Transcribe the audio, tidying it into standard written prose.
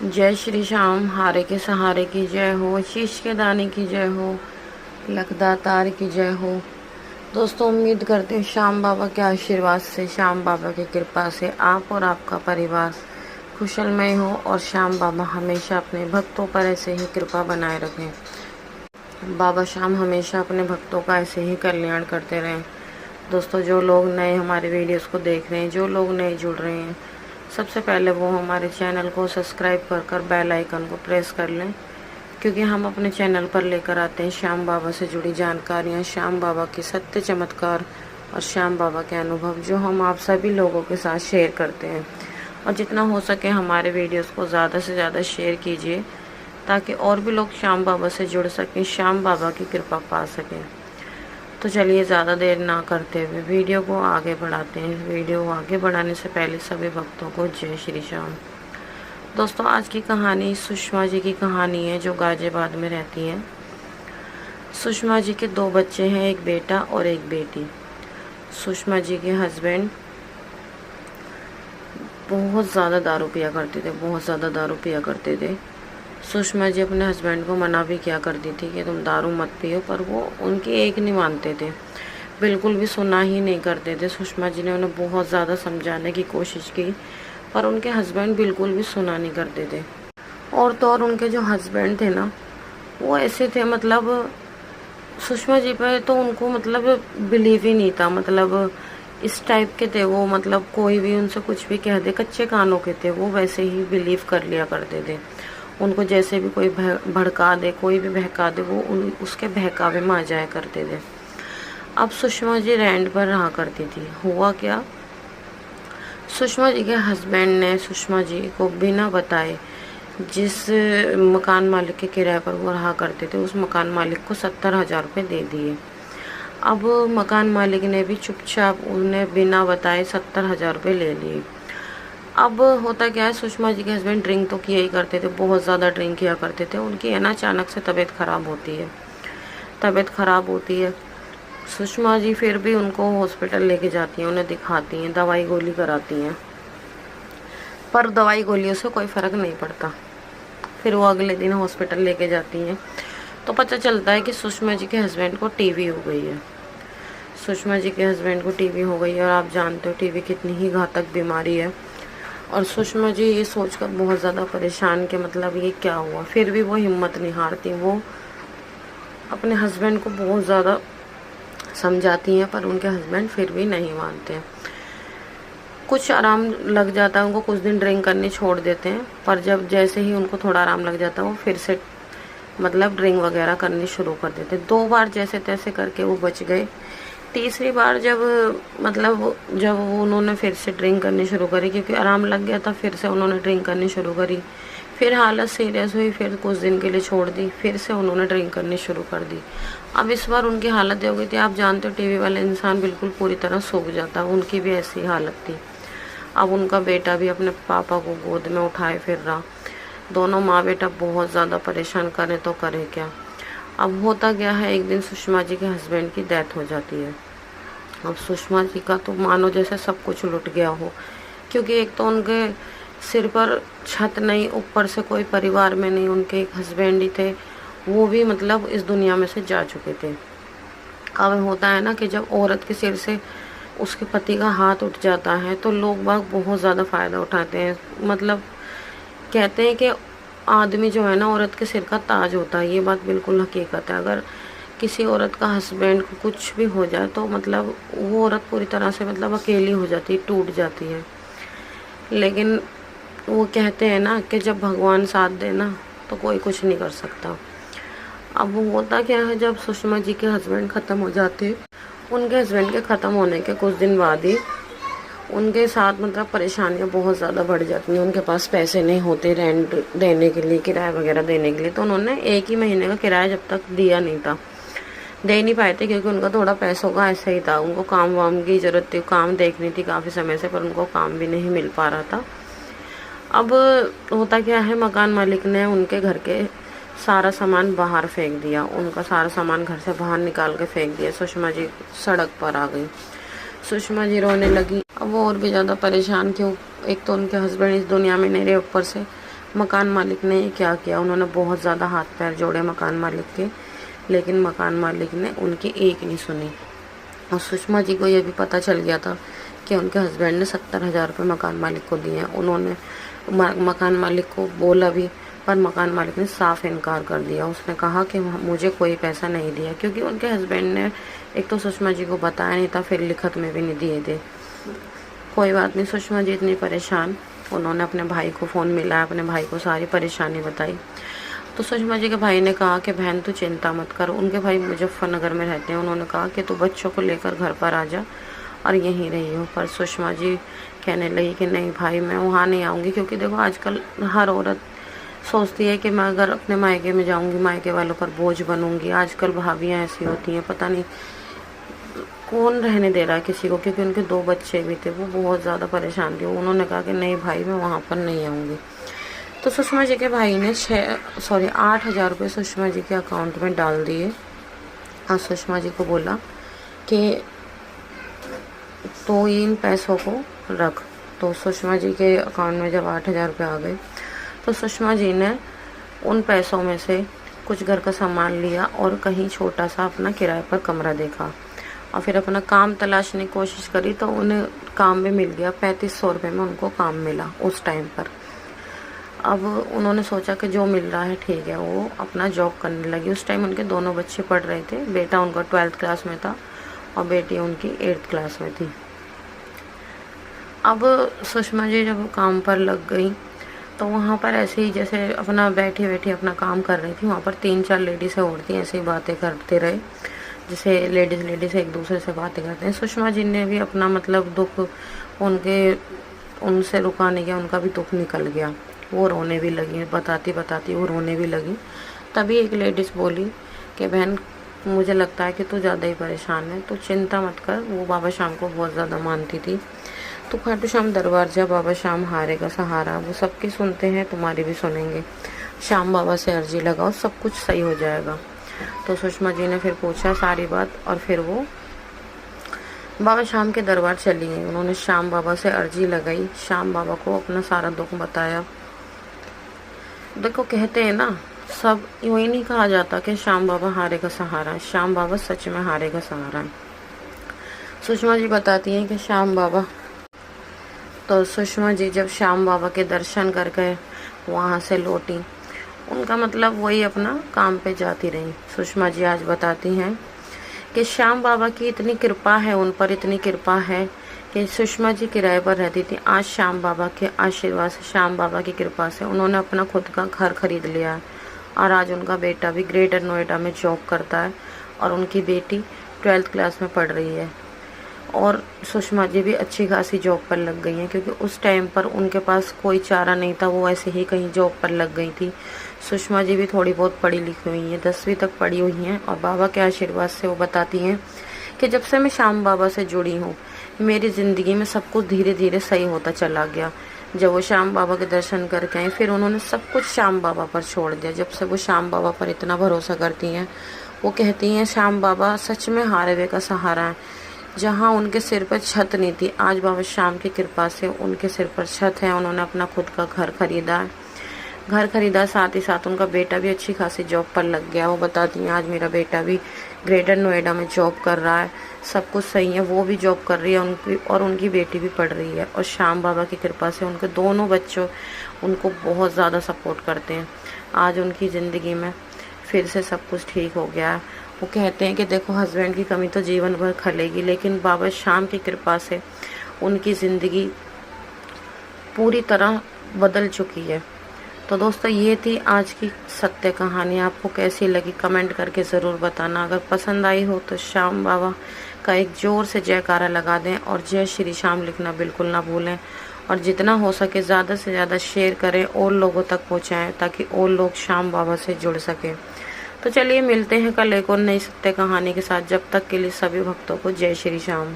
जय श्री श्याम। हारे के सहारे की जय हो, शीश के दाने की जय हो, लखदातार की जय हो। दोस्तों, उम्मीद करते हैं श्याम बाबा के आशीर्वाद से, श्याम बाबा की कृपा से आप और आपका परिवार कुशलमय हो और श्याम बाबा हमेशा अपने भक्तों पर ऐसे ही कृपा बनाए रखें। बाबा श्याम हमेशा अपने भक्तों का ऐसे ही कल्याण करते रहें। दोस्तों, जो लोग नए हमारे वीडियोस को देख रहे हैं, जो लोग नए जुड़ रहे हैं, सबसे पहले वो हमारे चैनल को सब्सक्राइब कर बेल आइकन को प्रेस कर लें, क्योंकि हम अपने चैनल पर लेकर आते हैं श्याम बाबा से जुड़ी जानकारियाँ, श्याम बाबा के सत्य चमत्कार और श्याम बाबा के अनुभव, जो हम आप सभी लोगों के साथ शेयर करते हैं। और जितना हो सके हमारे वीडियोस को ज़्यादा से ज़्यादा शेयर कीजिए, ताकि और भी लोग श्याम बाबा से जुड़ सकें, श्याम बाबा की कृपा पा सकें। तो चलिए ज़्यादा देर ना करते हुए वीडियो को आगे बढ़ाते हैं। वीडियो को आगे बढ़ाने से पहले सभी भक्तों को जय श्री श्याम। दोस्तों, आज की कहानी सुषमा जी की कहानी है, जो गाजियाबाद में रहती हैं। सुषमा जी के 2 बच्चे हैं, एक बेटा और एक बेटी। सुषमा जी के हस्बैंड बहुत ज़्यादा दारू पिया करते थे, बहुत ज़्यादा दारू पिया करते थे। सुषमा जी अपने हस्बैंड को मना भी किया करती थी कि तुम दारू मत पियो, पर वो उनकी एक नहीं मानते थे, बिल्कुल भी सुना ही नहीं करते थे। सुषमा जी ने उन्हें बहुत ज़्यादा समझाने की कोशिश की, पर उनके हस्बैंड बिल्कुल भी सुना नहीं करते थे। और तो और उनके जो हस्बैंड थे ना, वो ऐसे थे, मतलब सुषमा जी पे तो उनको मतलब बिलीव ही नहीं था, मतलब इस टाइप के थे वो, मतलब कोई भी उनसे कुछ भी कह दे, कच्चे कानों के थे वो, वैसे ही बिलीव कर लिया करते थे। उनको जैसे भी कोई भड़का दे, कोई भी बहका दे, वो उसके बहकावे में आ जाया करते थे। अब सुषमा जी रेंट पर रहा करती थी। हुआ क्या, सुषमा जी के हस्बैंड ने सुषमा जी को बिना बताए जिस मकान मालिक के किराए पर वो रहा करते थे, उस मकान मालिक को 70,000 रुपये दे दिए। अब मकान मालिक ने भी चुपचाप उन्हें बिना बताए 70,000 रुपये ले लिए। अब होता क्या है, सुषमा जी के हस्बैंड ड्रिंक तो किया ही करते थे, बहुत ज़्यादा ड्रिंक किया करते थे। उनकी है ना, अचानक से तबीयत ख़राब होती है, तबीयत ख़राब होती है। सुषमा जी फिर भी उनको हॉस्पिटल लेके जाती हैं, उन्हें दिखाती हैं, दवाई गोली कराती हैं, पर दवाई गोलियों से कोई फ़र्क नहीं पड़ता। फिर वो अगले दिन हॉस्पिटल लेके जाती हैं, तो पता चलता है कि सुषमा जी के हस्बैंड को टीबी हो गई है। सुषमा जी के हस्बैंड को टीबी हो गई है, और आप जानते हो टीबी कितनी ही घातक बीमारी है। और सुषमा जी ये सोचकर बहुत ज़्यादा परेशान कि मतलब ये क्या हुआ, फिर भी वो हिम्मत नहीं हारती। वो अपने हस्बैंड को बहुत ज़्यादा समझाती हैं, पर उनके हस्बैंड फिर भी नहीं मानते हैं। कुछ आराम लग जाता है उनको, कुछ दिन ड्रिंक करनी छोड़ देते हैं, पर जब जैसे ही उनको थोड़ा आराम लग जाता है, वो फिर से मतलब ड्रिंक वगैरह करनी शुरू कर देते। 2 बार जैसे तैसे करके वो बच गए। तीसरी बार जब वो उन्होंने फिर से ड्रिंक करनी शुरू करी, क्योंकि आराम लग गया था, फिर से उन्होंने ड्रिंक करनी शुरू करी। फिर हालत सीरियस हुई, फिर कुछ दिन के लिए छोड़ दी, फिर से उन्होंने ड्रिंक करनी शुरू कर दी। अब इस बार उनकी हालत ये हो गई थी, आप जानते हो टीवी वाले इंसान बिल्कुल पूरी तरह सूख जाता, उनकी भी ऐसी हालत थी। अब उनका बेटा भी अपने पापा को गोद में उठाए फिर रहा। दोनों माँ बेटा बहुत ज़्यादा परेशान, करें तो करें क्या। अब होता गया है, एक दिन सुषमा जी के हस्बैंड की डेथ हो जाती है। अब सुषमा जी का तो मानो जैसे सब कुछ लुट गया हो, क्योंकि एक तो उनके सिर पर छत नहीं, ऊपर से कोई परिवार में नहीं, उनके एक हस्बैंड ही थे, वो भी मतलब इस दुनिया में से जा चुके थे। अब होता है ना कि जब औरत के सिर से उसके पति का हाथ उठ जाता है, तो लोग बाग बहुत ज़्यादा फ़ायदा उठाते हैं। मतलब कहते हैं कि आदमी जो है ना, औरत के सिर का ताज होता है। ये बात बिल्कुल हकीकत है। अगर किसी औरत का हस्बैंड को कुछ भी हो जाए, तो मतलब वो औरत पूरी तरह से मतलब अकेली हो जाती है, टूट जाती है। लेकिन वो कहते हैं ना कि जब भगवान साथ देना, तो कोई कुछ नहीं कर सकता। अब वो होता क्या है, जब सुषमा जी के हस्बैंड ख़त्म हो जाते, उनके हस्बैंड के ख़त्म होने के कुछ दिन बाद ही उनके साथ मतलब परेशानियां बहुत ज़्यादा बढ़ जाती हैं। उनके पास पैसे नहीं होते रेंट देने के लिए, किराया वगैरह देने के लिए। तो उन्होंने 1 ही महीने का किराया जब तक दिया नहीं था, दे नहीं पाए थे, क्योंकि उनका थोड़ा पैसों का ऐसा ही था। उनको काम वाम की ज़रूरत थी, काम देखनी थी काफ़ी समय से, पर उनको काम भी नहीं मिल पा रहा था। अब होता क्या है, मकान मालिक ने उनके घर के सारा सामान बाहर फेंक दिया, उनका सारा सामान घर से बाहर निकाल के फेंक दिया। सुषमा जी सड़क पर आ गई, सुषमा जी रोने लगी। अब वो और भी ज़्यादा परेशान, क्यों, एक तो उनके हस्बैंड इस दुनिया में नहीं रहे, ऊपर से मकान मालिक ने क्या किया, उन्होंने बहुत ज़्यादा हाथ पैर जोड़े मकान मालिक के, लेकिन मकान मालिक ने उनकी एक नहीं सुनी। और सुषमा जी को ये भी पता चल गया था कि उनके हस्बैंड ने 70,000 रुपये मकान मालिक को दिए हैं। उन्होंने मकान मालिक को बोला भी, पर मकान मालिक ने साफ इनकार कर दिया। उसने कहा कि मुझे कोई पैसा नहीं दिया, क्योंकि उनके हस्बैंड ने एक तो सुषमा जी को बताया नहीं था, फिर लिखत में भी नहीं दिए थे। कोई बात नहीं, सुषमा जी इतनी परेशान, उन्होंने अपने भाई को फ़ोन मिलाया, अपने भाई को सारी परेशानी बताई। तो सुषमा जी के भाई ने कहा कि बहन तू चिंता मत कर। उनके भाई मुजफ्फरनगर में रहते हैं। उन्होंने कहा कि तू बच्चों को लेकर घर पर आ जा और यहीं रही हो। पर सुषमा जी कहने लगी कि नहीं भाई, मैं वहाँ नहीं आऊँगी, क्योंकि देखो आजकल हर औरत सोचती है कि मैं अगर अपने मायके में जाऊँगी मायके वालों पर बोझ बनूँगी। आजकल भाभियाँ ऐसी होती हैं, पता नहीं कौन रहने दे रहा है किसी को, क्योंकि उनके 2 बच्चे भी थे। वो बहुत ज़्यादा परेशान थी। उन्होंने कहा कि नहीं भाई, मैं वहाँ पर नहीं आऊँगी। तो सुषमा जी के भाई ने 8,000 रुपये सुषमा जी के अकाउंट में डाल दिए और सुषमा जी को बोला कि तो इन पैसों को रख। तो सुषमा जी के अकाउंट में जब 8,000 रुपये आ गए, तो सुषमा जी ने उन पैसों में से कुछ घर का सामान लिया और कहीं छोटा सा अपना किराए पर कमरा देखा और फिर अपना काम तलाशने की कोशिश करी। तो उन्हें काम भी मिल गया। 3500 रुपये में उनको काम मिला उस टाइम पर। अब उन्होंने सोचा कि जो मिल रहा है ठीक है, वो अपना जॉब करने लगी। उस टाइम उनके दोनों बच्चे पढ़ रहे थे। बेटा उनका 12th क्लास में था और बेटी उनकी 8th क्लास में थी। अब सुषमा जी जब काम पर लग गई, तो वहाँ पर ऐसे ही जैसे अपना बैठी बैठी अपना काम कर रही थी, वहाँ पर 3-4 लेडीज़ और थी। ऐसे ही बातें करते रहे, जैसे लेडीज़ एक दूसरे से बातें करते हैं। सुषमा जी ने भी अपना मतलब दुख उनसे रुका नहीं गया, उनका भी दुख निकल गया। वो रोने भी लगी, बताती वो रोने भी लगी। तभी एक लेडीज़ बोली कि बहन, मुझे लगता है कि तू ज़्यादा ही परेशान है, तो चिंता मत कर। वो बाबा श्याम को बहुत ज़्यादा मानती थी। तो खाटू श्याम दरबार जा, बाबा श्याम हारेगा सहारा। वो सबकी सुनते हैं, तुम्हारी भी सुनेंगे। श्याम बाबा से अर्जी लगाओ, सब कुछ सही हो जाएगा। तो सुषमा जी ने फिर पूछा सारी बात और फिर वो बाबा श्याम के दरबार चली गई। उन्होंने श्याम बाबा से अर्जी लगाई, श्याम बाबा को अपना सारा दुख बताया। देखो कहते हैं ना, सब यूँ ही नहीं कहा जाता कि श्याम बाबा हारेगा सहारा। श्याम बाबा सच में हारेगा सहारा है। सुषमा जी बताती हैं कि श्याम बाबा, तो सुषमा जी जब श्याम बाबा के दर्शन करके वहाँ से लौटी, उनका मतलब वही अपना काम पे जाती रही। सुषमा जी आज बताती हैं कि श्याम बाबा की इतनी कृपा है, उन पर इतनी कृपा है कि सुषमा जी किराए पर रहती थी। आज श्याम बाबा के आशीर्वाद से, श्याम बाबा की कृपा से उन्होंने अपना खुद का घर खरीद लिया और आज उनका बेटा भी ग्रेटर नोएडा में जॉब करता है और उनकी बेटी 12th क्लास में पढ़ रही है। और सुषमा जी भी अच्छी खासी जॉब पर लग गई हैं, क्योंकि उस टाइम पर उनके पास कोई चारा नहीं था। वो ऐसे ही कहीं जॉब पर लग गई थी। सुषमा जी भी थोड़ी बहुत पढ़ी लिखी हुई हैं, 10वीं तक पढ़ी हुई हैं। और बाबा के आशीर्वाद से वो बताती हैं कि जब से मैं श्याम बाबा से जुड़ी हूँ, मेरी ज़िंदगी में सब कुछ धीरे धीरे सही होता चला गया। जब वो श्याम बाबा के दर्शन करके आए, फिर उन्होंने सब कुछ श्याम बाबा पर छोड़ दिया। जब से वो श्याम बाबा पर इतना भरोसा करती हैं, वो कहती हैं श्याम बाबा सच में हारेवे का सहारा है। जहाँ उनके सिर पर छत नहीं थी, आज बाबा श्याम की कृपा से उनके सिर पर छत है। उन्होंने अपना खुद का घर खरीदा, साथ ही साथ उनका बेटा भी अच्छी खासी जॉब पर लग गया। वो बताती हैं आज मेरा बेटा भी ग्रेटर नोएडा में जॉब कर रहा है, सब कुछ सही है। वो भी जॉब कर रही है और उनकी बेटी भी पढ़ रही है। और श्याम बाबा की कृपा से उनके दोनों बच्चों उनको बहुत ज़्यादा सपोर्ट करते हैं। आज उनकी ज़िंदगी में फिर से सब कुछ ठीक हो गया है। वो कहते हैं कि देखो, हस्बैंड की कमी तो जीवन भर खलेगी, लेकिन बाबा श्याम की कृपा से उनकी ज़िंदगी पूरी तरह बदल चुकी है। तो दोस्तों, ये थी आज की सत्य कहानी। आपको कैसी लगी कमेंट करके ज़रूर बताना। अगर पसंद आई हो तो श्याम बाबा का एक ज़ोर से जयकारा लगा दें और जय श्री श्याम लिखना बिल्कुल ना भूलें। और जितना हो सके ज़्यादा से ज़्यादा शेयर करें और लोगों तक पहुँचाएँ, ताकि और लोग श्याम बाबा से जुड़ सकें। तो चलिए मिलते हैं कल एक और नई सत्य कहानी के साथ। जब तक के लिए सभी भक्तों को जय श्री श्याम।